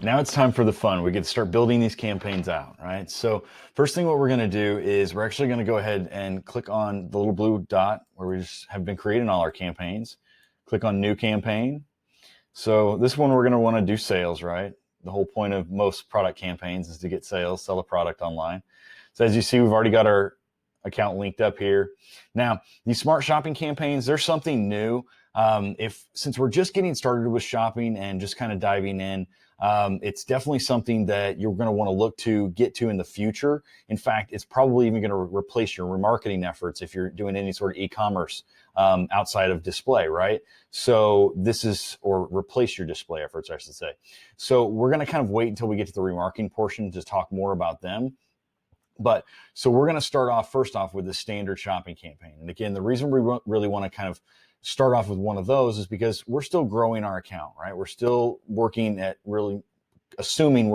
Now it's time for the fun. We get to start building these campaigns out, right? So first thing what we're going to do is we're actually going to go ahead and click on the little blue dot where we just have been creating all our campaigns. Click on new campaign. So this one we're going to want to do sales, right? The whole point of most product campaigns is to get sales, sell a product online. So as you see, we've already got our account linked up here. Now, these smart shopping campaigns, they're something new. Since we're just getting started with shopping and just kind of diving in, it's definitely something that you're going to want to look to get to in the future. In fact, it's probably even going to replace your remarketing efforts if you're doing any sort of e-commerce outside of display, right? So or replace your display efforts, I should say. So we're going to kind of wait until we get to the remarketing portion to talk more about them. But so we're going to start off first off with the standard shopping campaign. And again, the reason we really want to kind of start off with one of those is because we're still growing our account, right? We're still working at really assuming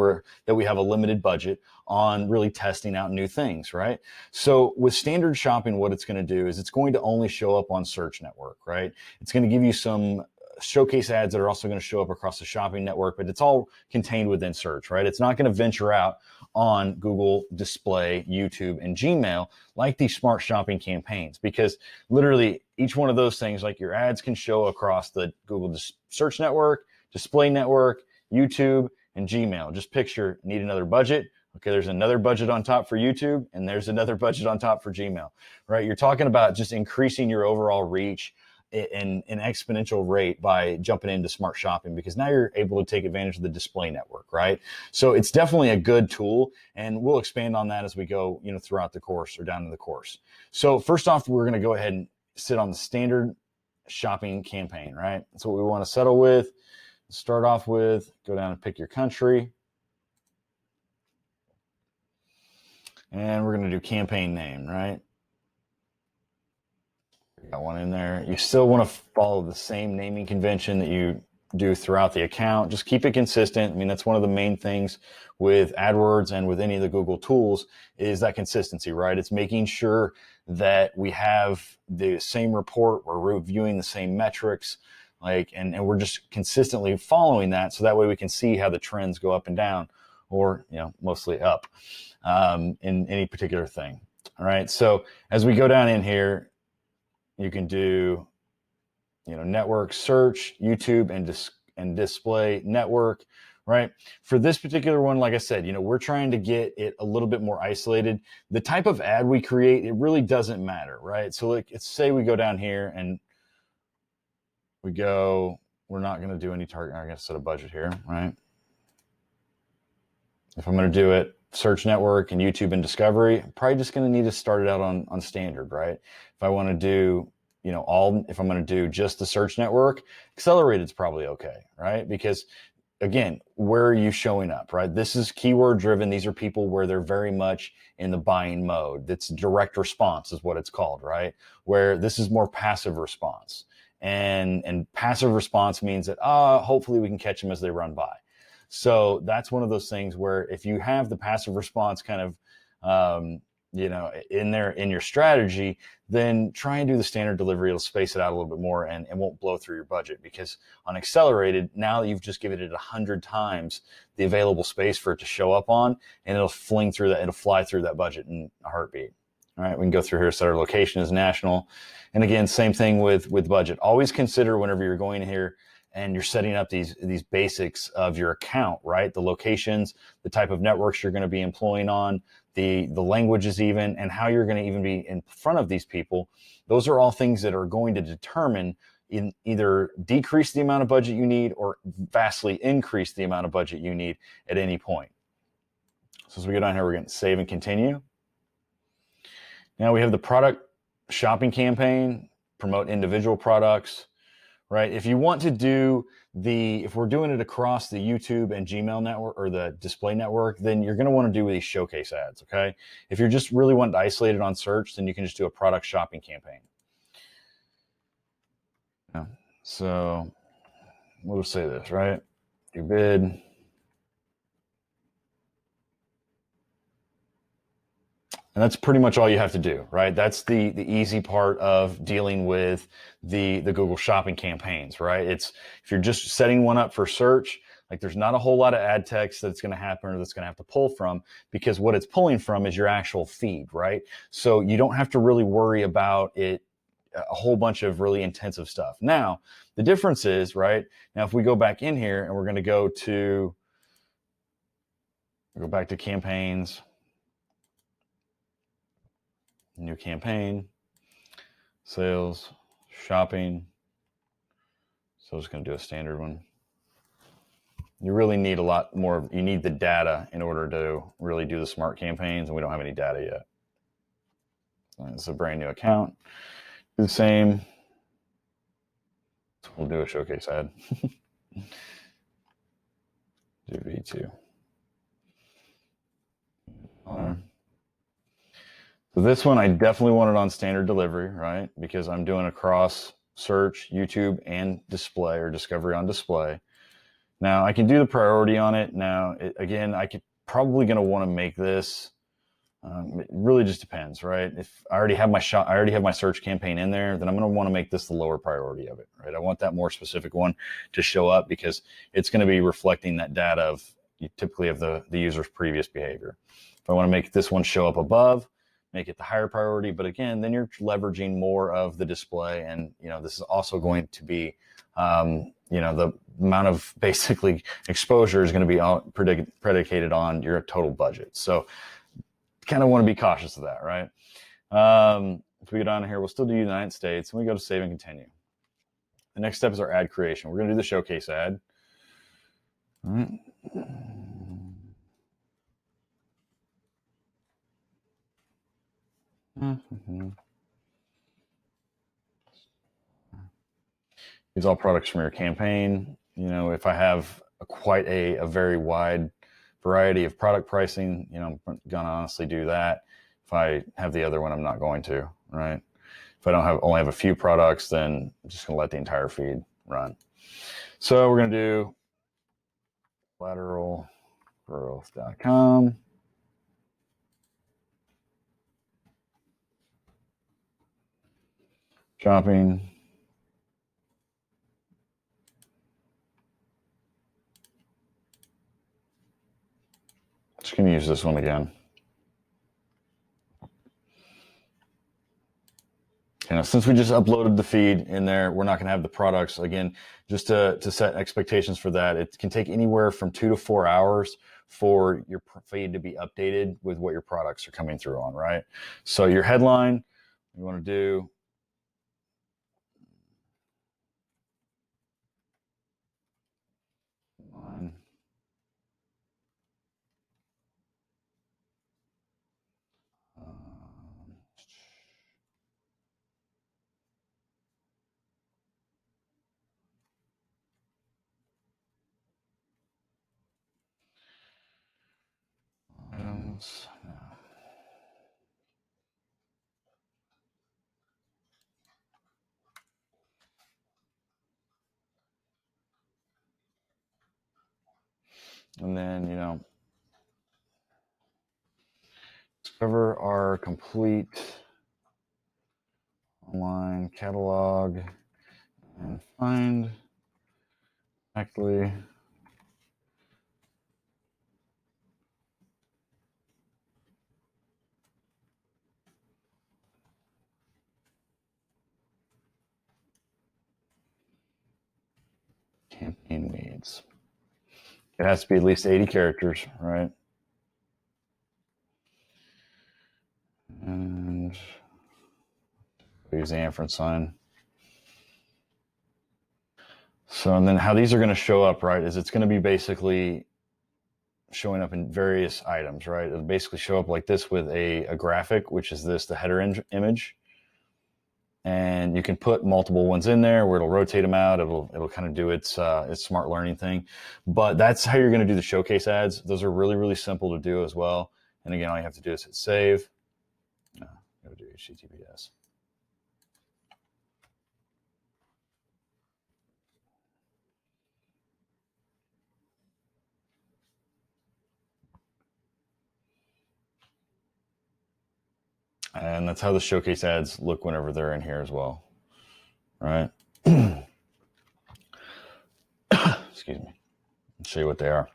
that we have a limited budget on really testing out new things, right? So with standard shopping, what it's going to do is it's going to only show up on Search Network, right? It's going to give you some showcase ads that are also going to show up across the shopping network, but it's all contained within search, right? It's not going to venture out on Google Display, YouTube, and Gmail like these smart shopping campaigns, because literally each one of those things, like your ads can show across the Google Search Network, Display Network, YouTube, and Gmail. Just picture, need another budget. Okay, there's another budget on top for YouTube, and there's another budget on top for Gmail, right? You're talking about just increasing your overall reach in an exponential rate by jumping into smart shopping, because now you're able to take advantage of the display network, right? So it's definitely a good tool, and we'll expand on that as we go, throughout the course or down in the course. So first off, we're going to go ahead and sit on the standard shopping campaign, right? That's what we want to settle with. Start off with, go down and pick your country. And we're going to do campaign name, right? Got one in there. You still want to follow the same naming convention that you do throughout the account. Just keep it consistent. I mean, that's one of the main things with AdWords and with any of the Google tools is that consistency, right? It's making sure that we have the same report, we're reviewing the same metrics, and we're just consistently following that, so that way we can see how the trends go up and down, or mostly up in any particular thing. All right. So as we go down in here, you can do, network search, YouTube, and display network, right? For this particular one, like I said, we're trying to get it a little bit more isolated. The type of ad we create, it really doesn't matter, right? So let's say we go down here and we're not going to do any target. I'm going to set a budget here, right? If I'm going to do it, search network and YouTube and discovery, I'm probably just going to need to start it out on standard, right? If I want to do, if I'm going to do just the search network, Accelerated is probably okay, right? Because again, where are you showing up, right? This is keyword driven. These are people where they're very much in the buying mode. It's direct response is what it's called, right? Where this is more passive response. And passive response means that, hopefully we can catch them as they run by. So that's one of those things where if you have the passive response kind of, in your strategy, then try and do the standard delivery. It'll space it out a little bit more and won't blow through your budget, because on Accelerated, now you've just given it 100 times the available space for it to show up on, and it'll fly through that budget in a heartbeat. All right, we can go through here, set our location as national. And again, same thing with budget. Always consider whenever you're going here and you're setting up these basics of your account, right? The locations, the type of networks you're going to be employing on, the languages even, and how you're going to even be in front of these people. Those are all things that are going to determine either decrease the amount of budget you need or vastly increase the amount of budget you need at any point. So as we go down here, we're going to save and continue. Now we have the product shopping campaign, promote individual products, right? If you want to do if we're doing it across the YouTube and Gmail network or the display network, then you're going to want to do these showcase ads, okay? If you're just really wanting to isolate it on search, then you can just do a product shopping campaign. So we'll just say this, right? You bid. And that's pretty much all you have to do, right? That's the easy part of dealing with the Google Shopping campaigns, right? It's if you're just setting one up for search, like there's not a whole lot of ad text that's going to happen or that's going to have to pull from, because what it's pulling from is your actual feed, right? So you don't have to really worry about it, a whole bunch of really intensive stuff. Now, the difference is, right? Now, if we go back in here and we're going to go back to campaigns, new campaign, sales, shopping. So I'm just going to do a standard one. You really need a lot more. You need the data in order to really do the smart campaigns, and we don't have any data yet. It's a brand new account. Do the same. We'll do a showcase ad. Do V2. So this one, I definitely want it on standard delivery, right? Because I'm doing across search, YouTube, and display or discovery on display. Now I can do the priority on it. Now, again, I could probably going to want to make this. It really just depends, right? If I already have my search campaign in there, then I'm going to want to make this the lower priority of it, right? I want that more specific one to show up because it's going to be reflecting that data of typically of the user's previous behavior. If I want to make this one show up above, make it the higher priority, but again, then you're leveraging more of the display, and this is also going to be the amount of basically exposure is going to be predicated on your total budget. So kind of want to be cautious of that, right? If we go down here, we'll still do United States, and we go to save and continue. The next step is our ad creation. We're going to do the showcase ad. All right. These all products from your campaign. If I have quite a very wide variety of product pricing, I'm gonna honestly do that. If I have the other one, I'm not going to, right? If I only have a few products, then I'm just gonna let the entire feed run. So we're gonna do lateralgrowth.com. Shopping. Just gonna use this one again. Since we just uploaded the feed in there, we're not going to have the products. Again, just to set expectations for that, it can take anywhere from 2 to 4 hours for your feed to be updated with what your products are coming through on, right? So your headline, you want to do items. And then, discover our complete online catalog and find exactly campaign needs. It has to be at least 80 characters, right? And use the ampersand sign. So, and then how these are going to show up, right, is it's going to be basically showing up in various items, right? It'll basically show up like this with a graphic, which is the header image. And you can put multiple ones in there where it'll rotate them out. It'll kind of do its smart learning thing. But that's how you're going to do the showcase ads. Those are really, really simple to do as well. And again, all you have to do is hit save. Go do HTTPS. And that's how the showcase ads look whenever they're in here as well, right? Excuse me. I'll show you what they are.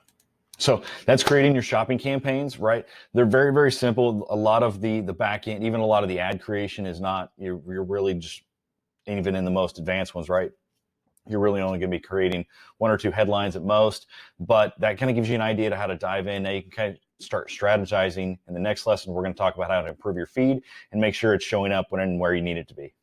So that's creating your shopping campaigns, right? They're very, very simple. A lot of the back end, even a lot of the ad creation is not, you're really just, even in the most advanced ones, right? You're really only going to be creating 1 or 2 headlines at most, but that kind of gives you an idea to how to dive in. Now you can kind of start strategizing. In the next lesson, we're going to talk about how to improve your feed and make sure it's showing up when and where you need it to be.